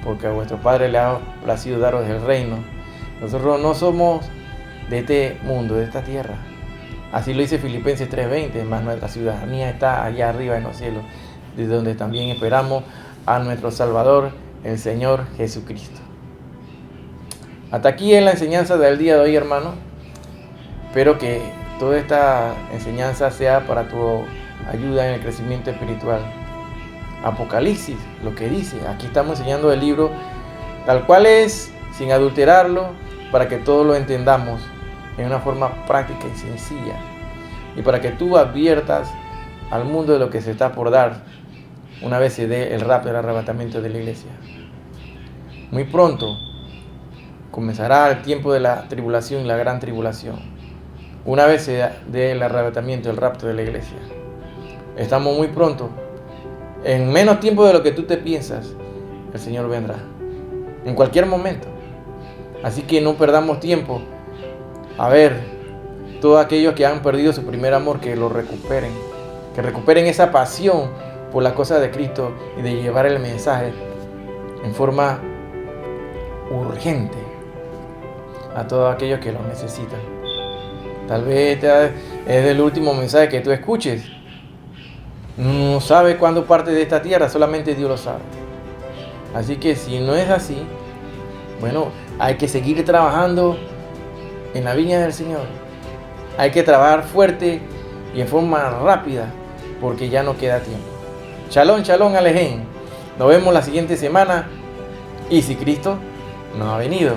Porque a vuestro Padre le ha placido daros el reino. Nosotros no somos de este mundo, de esta tierra. Así lo dice Filipenses 3:20. Más nuestra ciudadanía está allá arriba en los cielos, desde donde también esperamos a nuestro Salvador, el Señor Jesucristo. Hasta aquí es la enseñanza del día de hoy, hermano. Espero que toda esta enseñanza sea para tu ayuda en el crecimiento espiritual. Apocalipsis, lo que dice, aquí estamos enseñando el libro tal cual es, sin adulterarlo, para que todos lo entendamos en una forma práctica y sencilla, y para que tú adviertas al mundo de lo que se está por dar una vez se dé el rapto, el arrebatamiento de la iglesia. Muy pronto comenzará el tiempo de la tribulación y la gran tribulación, una vez se dé el arrebatamiento, el rapto de la iglesia. Estamos muy pronto. En menos tiempo de lo que tú te piensas, el Señor vendrá. En cualquier momento. Así que no perdamos tiempo. A ver, todos aquellos que han perdido su primer amor, que lo recuperen. Que recuperen esa pasión por las cosas de Cristo y de llevar el mensaje en forma urgente a todos aquellos que lo necesitan. Tal vez es el último mensaje que tú escuches. No sabe cuándo parte de esta tierra, solamente Dios lo sabe. Así que si no es así, bueno, hay que seguir trabajando en la viña del Señor. Hay que trabajar fuerte y en forma rápida, porque ya no queda tiempo. Shalom, shalom, Alejen. Nos vemos la siguiente semana. Y si Cristo no ha venido.